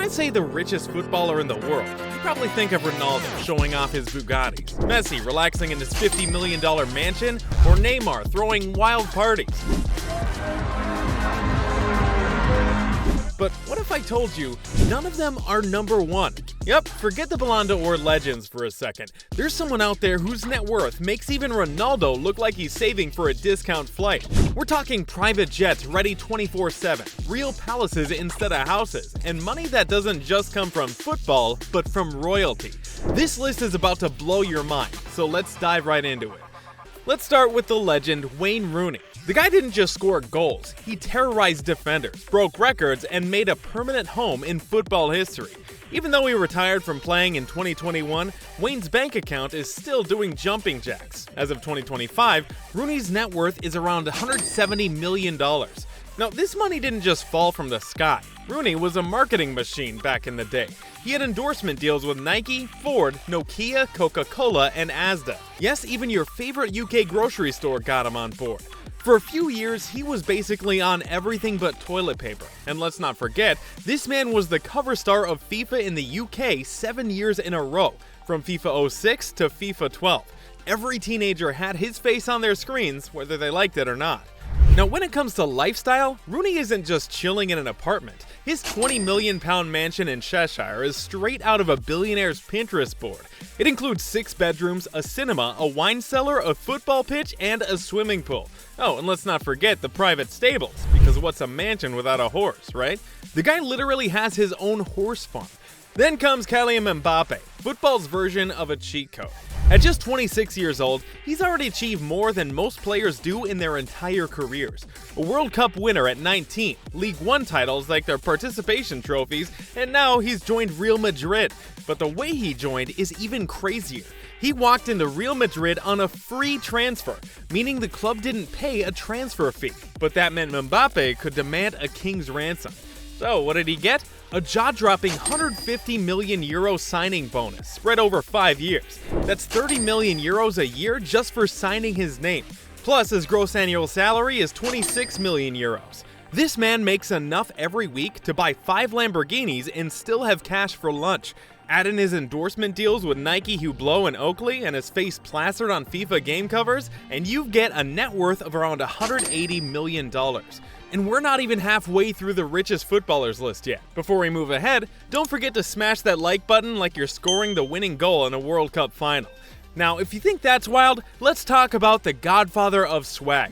I say the richest footballer in the world, you probably think of Ronaldo showing off his Bugattis, Messi relaxing in his $50 million mansion, or Neymar throwing wild parties. But what if I told you none of them are number one? Yep, forget the Ballon d'Or legends for a second. There's someone out there whose net worth makes even Ronaldo look like he's saving for a discount flight. We're talking private jets ready 24/7, real palaces instead of houses, and money that doesn't just come from football, but from royalty. This list is about to blow your mind, so let's dive right into it. Let's start with the legend Wayne Rooney. The guy didn't just score goals, he terrorized defenders, broke records, and made a permanent home in football history. Even though he retired from playing in 2021, Wayne's bank account is still doing jumping jacks. As of 2025, Rooney's net worth is around $170 million. Now, this money didn't just fall from the sky. Rooney was a marketing machine back in the day. He had endorsement deals with Nike, Ford, Nokia, Coca-Cola, and Asda. Yes, even your favorite UK grocery store got him on board. For a few years, he was basically on everything but toilet paper. And let's not forget, this man was the cover star of FIFA in the UK 7 years in a row, from FIFA 06 to FIFA 12. Every teenager had his face on their screens, whether they liked it or not. Now, when it comes to lifestyle, Rooney isn't just chilling in an apartment. His £20 million mansion in Cheshire is straight out of a billionaire's Pinterest board. It includes 6 bedrooms, a cinema, a wine cellar, a football pitch, and a swimming pool. Oh, and let's not forget the private stables, because what's a mansion without a horse, right? The guy literally has his own horse farm. Then comes Kylian Mbappé, football's version of a cheat code. At just 26 years old, he's already achieved more than most players do in their entire careers. A World Cup winner at 19, League One titles like their participation trophies, and now he's joined Real Madrid. But the way he joined is even crazier. He walked into Real Madrid on a free transfer, meaning the club didn't pay a transfer fee. But that meant Mbappé could demand a king's ransom. So what did he get? A jaw-dropping €150 million signing bonus spread over 5 years. That's €30 million a year just for signing his name. Plus, his gross annual salary is €26 million. This man makes enough every week to buy 5 Lamborghinis and still have cash for lunch. Add in his endorsement deals with Nike, Hublot, and Oakley, and his face plastered on FIFA game covers, and you get a net worth of around $180 million. And we're not even halfway through the richest footballers list yet. Before we move ahead, don't forget to smash that like button like you're scoring the winning goal in a World Cup final. Now, if you think that's wild, let's talk about the godfather of swag.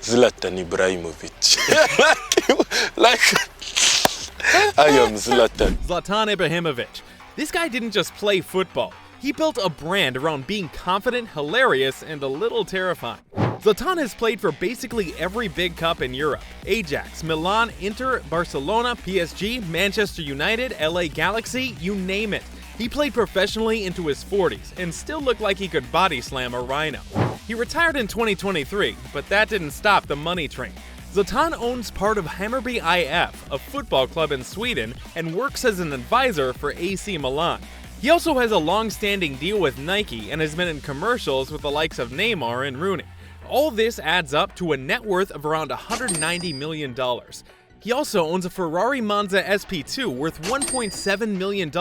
Zlatan Ibrahimovic. I am Zlatan. Zlatan Ibrahimovic. This guy didn't just play football. He built a brand around being confident, hilarious, and a little terrifying. Zlatan has played for basically every big cup in Europe. Ajax, Milan, Inter, Barcelona, PSG, Manchester United, LA Galaxy, you name it. He played professionally into his 40s and still looked like he could body slam a rhino. He retired in 2023, but that didn't stop the money train. Zlatan owns part of Hammarby IF, a football club in Sweden, and works as an advisor for AC Milan. He also has a long-standing deal with Nike and has been in commercials with the likes of Neymar and Rooney. All this adds up to a net worth of around $190 million. He also owns a Ferrari Monza SP2 worth $1.7 million, a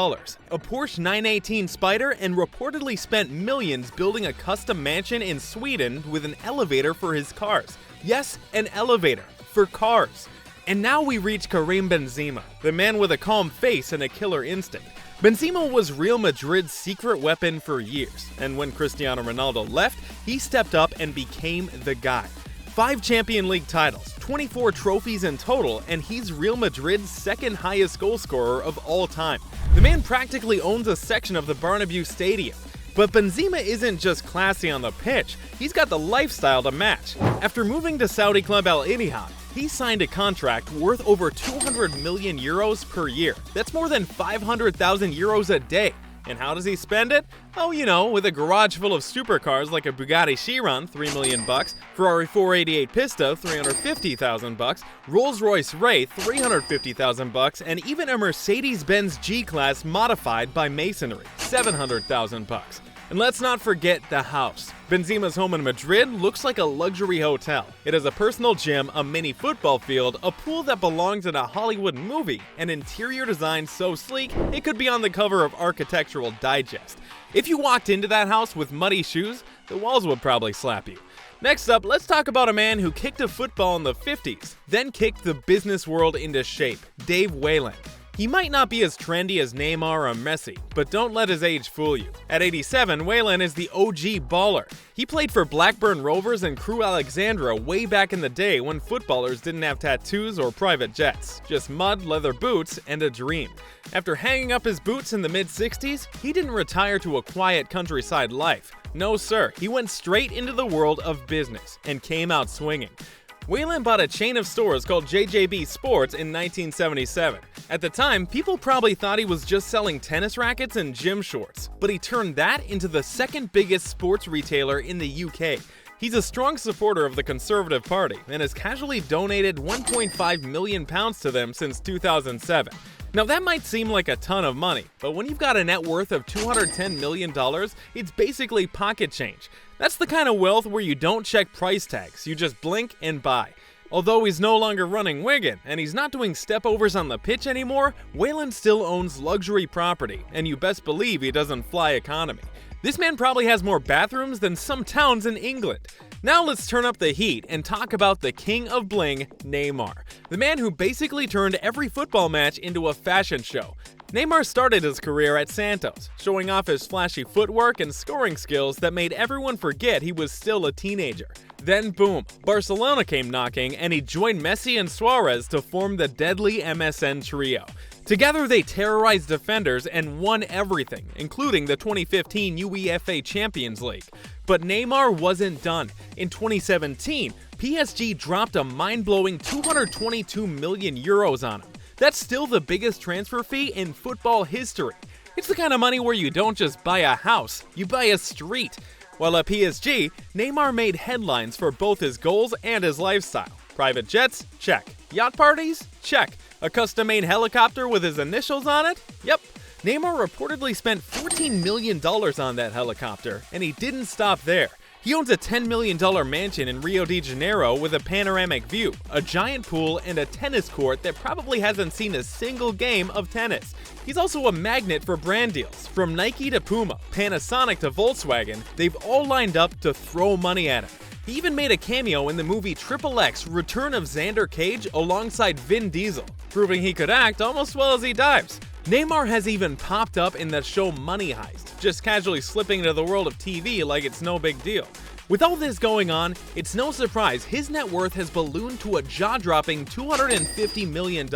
Porsche 918 Spider, and reportedly spent millions building a custom mansion in Sweden with an elevator for his cars. Yes, an elevator for cars. And now we reach Karim Benzema, the man with a calm face and a killer instinct. Benzema was Real Madrid's secret weapon for years, and when Cristiano Ronaldo left, he stepped up and became the guy. 5 Champions League titles, 24 trophies in total, and he's Real Madrid's second highest goal scorer of all time. The man practically owns a section of the Bernabeu Stadium. But Benzema isn't just classy on the pitch, he's got the lifestyle to match. After moving to Saudi club Al Ittihad, he signed a contract worth over €200 million per year. That's more than 500,000 euros a day. And how does he spend it? Oh, you know, with a garage full of supercars like a Bugatti Chiron, $3 million, Ferrari 488 Pista, $350,000, Rolls-Royce Wraith, $350,000, and even a Mercedes-Benz G-Class modified by masonry, $700,000. And let's not forget the house. Benzema's home in Madrid looks like a luxury hotel. It has a personal gym, a mini football field, a pool that belongs in a Hollywood movie, an interior design so sleek it could be on the cover of Architectural Digest. If you walked into that house with muddy shoes, the walls would probably slap you. Next up, let's talk about a man who kicked a football in the 50s, then kicked the business world into shape, Dave Whelan. He might not be as trendy as Neymar or Messi, but don't let his age fool you. At 87, Whelan is the OG baller. He played for Blackburn Rovers and Crewe Alexandra way back in the day when footballers didn't have tattoos or private jets, just mud, leather boots, and a dream. After hanging up his boots in the mid-60s, he didn't retire to a quiet countryside life. No sir, he went straight into the world of business and came out swinging. Whelan bought a chain of stores called JJB Sports in 1977. At the time, people probably thought he was just selling tennis rackets and gym shorts, but he turned that into the second biggest sports retailer in the UK. He's a strong supporter of the Conservative Party and has casually donated £1.5 million to them since 2007. Now that might seem like a ton of money, but when you've got a net worth of $210 million, it's basically pocket change. That's the kind of wealth where you don't check price tags, you just blink and buy. Although he's no longer running Wigan and he's not doing stepovers on the pitch anymore, Whelan still owns luxury property, and you best believe he doesn't fly economy. This man probably has more bathrooms than some towns in England. Now let's turn up the heat and talk about the king of bling, Neymar. The man who basically turned every football match into a fashion show. Neymar started his career at Santos, showing off his flashy footwork and scoring skills that made everyone forget he was still a teenager. Then boom, Barcelona came knocking and he joined Messi and Suarez to form the deadly MSN trio. Together they terrorized defenders and won everything, including the 2015 UEFA Champions League. But Neymar wasn't done. In 2017, PSG dropped a mind-blowing €222 million on him. That's still the biggest transfer fee in football history. It's the kind of money where you don't just buy a house, you buy a street. While at PSG, Neymar made headlines for both his goals and his lifestyle. Private jets? Check. Yacht parties? Check. A custom-made helicopter with his initials on it? Yep. Neymar reportedly spent $14 million on that helicopter, and he didn't stop there. He owns a $10 million mansion in Rio de Janeiro with a panoramic view, a giant pool, and a tennis court that probably hasn't seen a single game of tennis. He's also a magnet for brand deals. From Nike to Puma, Panasonic to Volkswagen, they've all lined up to throw money at him. He even made a cameo in the movie XXX Return of Xander Cage alongside Vin Diesel, proving he could act almost well as he dives. Neymar has even popped up in the show Money Heist, just casually slipping into the world of TV like it's no big deal. With all this going on, it's no surprise his net worth has ballooned to a jaw-dropping $250 million.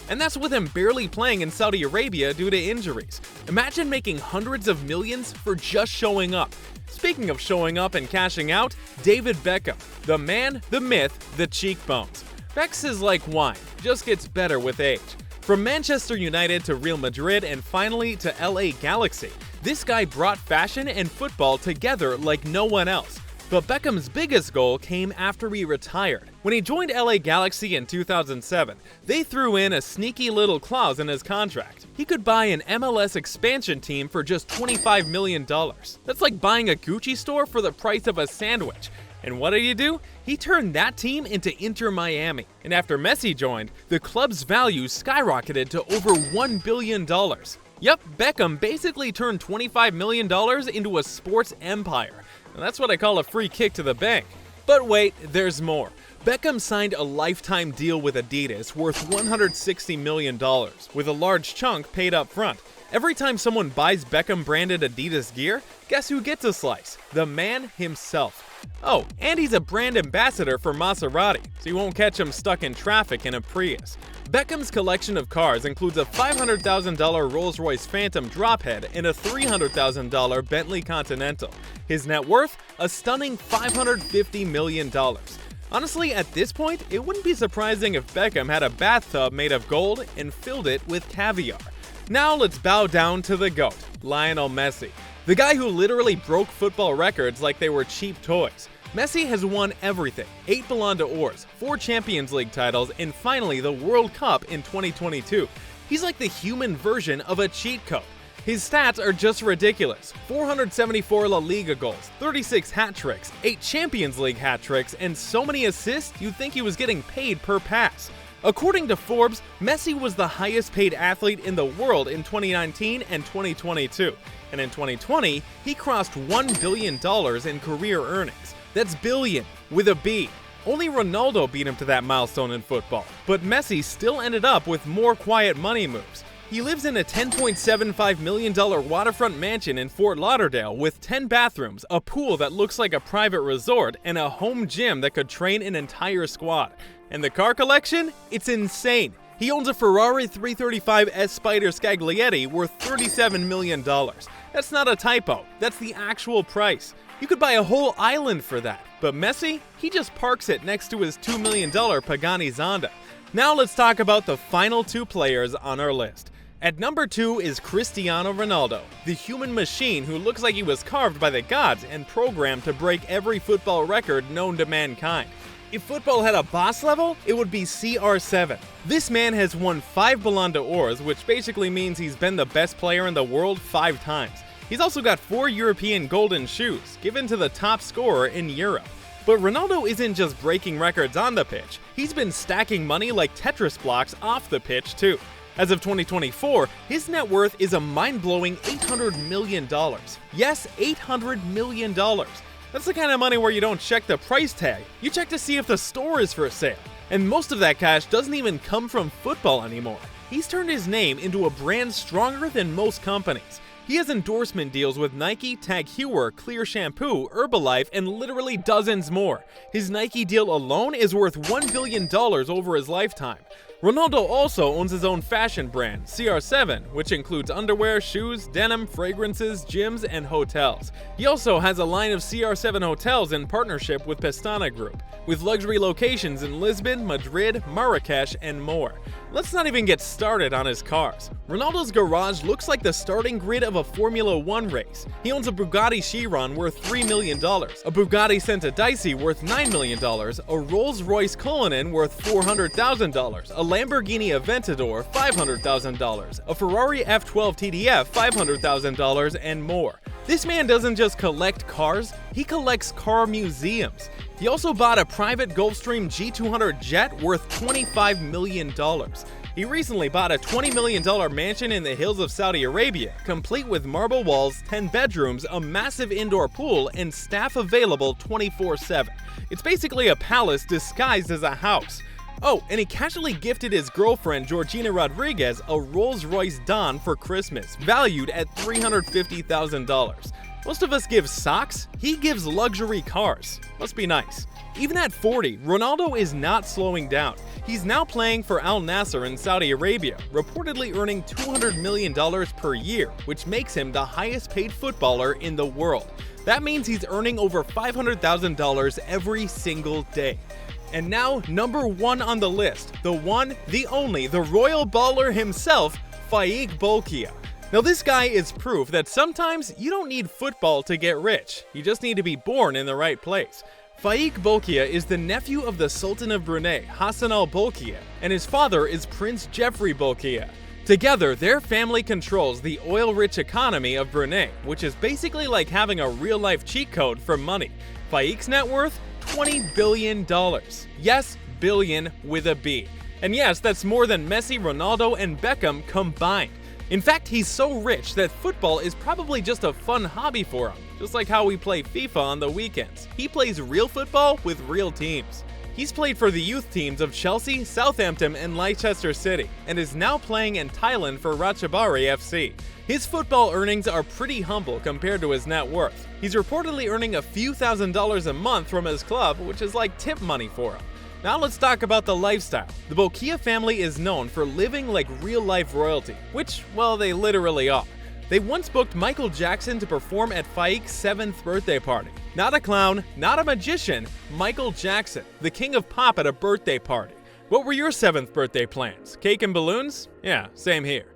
And that's with him barely playing in Saudi Arabia due to injuries. Imagine making hundreds of millions for just showing up. Speaking of showing up and cashing out, David Beckham. The man, the myth, the cheekbones. Bex is like wine, just gets better with age. From Manchester United to Real Madrid and finally to LA Galaxy, this guy brought fashion and football together like no one else. But Beckham's biggest goal came after he retired. When he joined LA Galaxy in 2007, they threw in a sneaky little clause in his contract. He could buy an MLS expansion team for just $25 million. That's like buying a Gucci store for the price of a sandwich. And what did he do? He turned that team into Inter Miami. And after Messi joined, the club's value skyrocketed to over $1 billion. Yup, Beckham basically turned $25 million into a sports empire. And that's what I call a free kick to the bank. But wait, there's more. Beckham signed a lifetime deal with Adidas worth $160 million, with a large chunk paid up front. Every time someone buys Beckham-branded Adidas gear, guess who gets a slice? The man himself. Oh, and he's a brand ambassador for Maserati, so you won't catch him stuck in traffic in a Prius. Beckham's collection of cars includes a $500,000 Rolls-Royce Phantom drophead and a $300,000 Bentley Continental. His net worth? A stunning $550 million. Honestly, at this point, it wouldn't be surprising if Beckham had a bathtub made of gold and filled it with caviar. Now let's bow down to the GOAT, Lionel Messi. The guy who literally broke football records like they were cheap toys. Messi has won everything: 8 Ballon d'Ors, 4 Champions League titles, and finally the World Cup in 2022. He's like the human version of a cheat code. His stats are just ridiculous. 474 La Liga goals, 36 hat-tricks, 8 Champions League hat-tricks, and so many assists you'd think he was getting paid per pass. According to Forbes, Messi was the highest paid athlete in the world in 2019 and 2022. And in 2020, he crossed $1 billion in career earnings. That's billion, with a B. Only Ronaldo beat him to that milestone in football. But Messi still ended up with more quiet money moves. He lives in a $10.75 million waterfront mansion in Fort Lauderdale with 10 bathrooms, a pool that looks like a private resort, and a home gym that could train an entire squad. And the car collection? It's insane. He owns a Ferrari 335 S Spider Scaglietti worth $37 million. That's not a typo, that's the actual price. You could buy a whole island for that. But Messi? He just parks it next to his $2 million Pagani Zonda. Now let's talk about the final 2 players on our list. At number 2 is Cristiano Ronaldo, the human machine who looks like he was carved by the gods and programmed to break every football record known to mankind. If football had a boss level, it would be CR7. This man has won 5 Ballon d'Ors, which basically means he's been the best player in the world 5 times. He's also got 4 European golden shoes, given to the top scorer in Europe. But Ronaldo isn't just breaking records on the pitch, he's been stacking money like Tetris blocks off the pitch too. As of 2024, his net worth is a mind-blowing $800 million. Yes, $800 million. That's the kind of money where you don't check the price tag, you check to see if the store is for sale. And most of that cash doesn't even come from football anymore. He's turned his name into a brand stronger than most companies. He has endorsement deals with Nike, Tag Heuer, Clear Shampoo, Herbalife, and literally dozens more. His Nike deal alone is worth $1 billion over his lifetime. Ronaldo also owns his own fashion brand, CR7, which includes underwear, shoes, denim, fragrances, gyms, and hotels. He also has a line of CR7 hotels in partnership with Pestana Group, with luxury locations in Lisbon, Madrid, Marrakesh, and more. Let's not even get started on his cars. Ronaldo's garage looks like the starting grid of a Formula 1 race. He owns a Bugatti Chiron worth $3 million, a Bugatti Centodieci worth $9 million, a Rolls-Royce Cullinan worth $400,000, a Lamborghini Aventador $500,000, a Ferrari F12 TDF $500,000, and more. This man doesn't just collect cars, he collects car museums. He also bought a private Gulfstream G200 jet worth $25 million. He recently bought a $20 million mansion in the hills of Saudi Arabia, complete with marble walls, 10 bedrooms, a massive indoor pool, and staff available 24/7. It's basically a palace disguised as a house. Oh, and he casually gifted his girlfriend Georgina Rodriguez a Rolls-Royce Dawn for Christmas, valued at $350,000. Most of us give socks, he gives luxury cars. Must be nice. Even at 40, Ronaldo is not slowing down. He's now playing for Al Nassr in Saudi Arabia, reportedly earning $200 million per year, which makes him the highest paid footballer in the world. That means he's earning over $500,000 every single day. And now, number 1 on the list, the one, the only, the royal baller himself, Faiq Bolkiah. Now this guy is proof that sometimes you don't need football to get rich, you just need to be born in the right place. Faiq Bolkiah is the nephew of the Sultan of Brunei, Hassan al-Bolkiah, and his father is Prince Jeffrey Bolkiah. Together, their family controls the oil-rich economy of Brunei, which is basically like having a real-life cheat code for money. Faiq's net worth? $20 billion. Yes, billion with a B. And yes, that's more than Messi, Ronaldo, and Beckham combined. In fact, he's so rich that football is probably just a fun hobby for him, just like how we play FIFA on the weekends. He plays real football with real teams. He's played for the youth teams of Chelsea, Southampton, and Leicester City, and is now playing in Thailand for Ratchaburi FC. His football earnings are pretty humble compared to his net worth. He's reportedly earning a few $1,000s a month from his club, which is like tip money for him. Now let's talk about the lifestyle. The Bolkiah family is known for living like real-life royalty, which, well, they literally are. They once booked Michael Jackson to perform at Faiq's 7th birthday party. Not a clown, not a magician, Michael Jackson, the king of pop at a birthday party. What were your 7th birthday plans? Cake and balloons? Yeah, same here.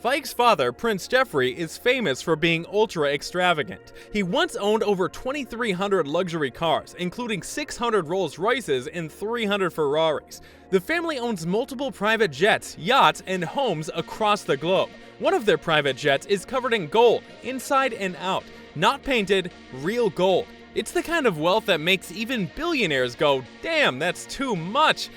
Faiq's father, Prince Jeffrey, is famous for being ultra extravagant. He once owned over 2,300 luxury cars, including 600 Rolls Royces and 300 Ferraris. The family owns multiple private jets, yachts, and homes across the globe. One of their private jets is covered in gold, inside and out. Not painted, real gold. It's the kind of wealth that makes even billionaires go, damn, that's too much.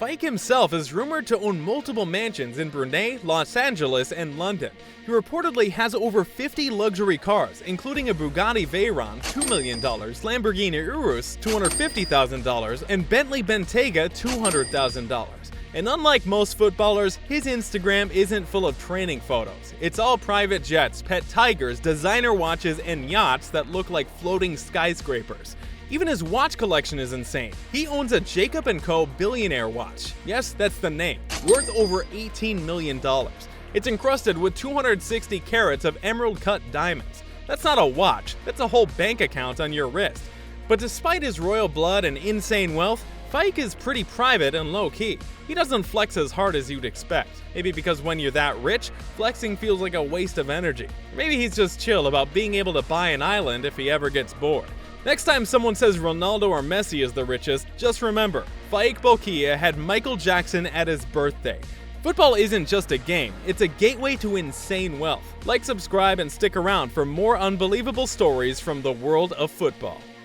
Faiq himself is rumored to own multiple mansions in Brunei, Los Angeles, and London. He reportedly has over 50 luxury cars, including a Bugatti Veyron, $2 million, Lamborghini Urus, $250,000, and Bentley Bentayga, $200,000. And unlike most footballers, his Instagram isn't full of training photos. It's all private jets, pet tigers, designer watches, and yachts that look like floating skyscrapers. Even his watch collection is insane. He owns a Jacob & Co. billionaire watch. Yes, that's the name. Worth over $18 million. It's encrusted with 260 carats of emerald-cut diamonds. That's not a watch, that's a whole bank account on your wrist. But despite his royal blood and insane wealth, Faiq is pretty private and low-key. He doesn't flex as hard as you'd expect. Maybe because when you're that rich, flexing feels like a waste of energy. Maybe he's just chill about being able to buy an island if he ever gets bored. Next time someone says Ronaldo or Messi is the richest, just remember, Faiq Bolkiah had Michael Jackson at his birthday. Football isn't just a game, it's a gateway to insane wealth. Like, subscribe, and stick around for more unbelievable stories from the world of football.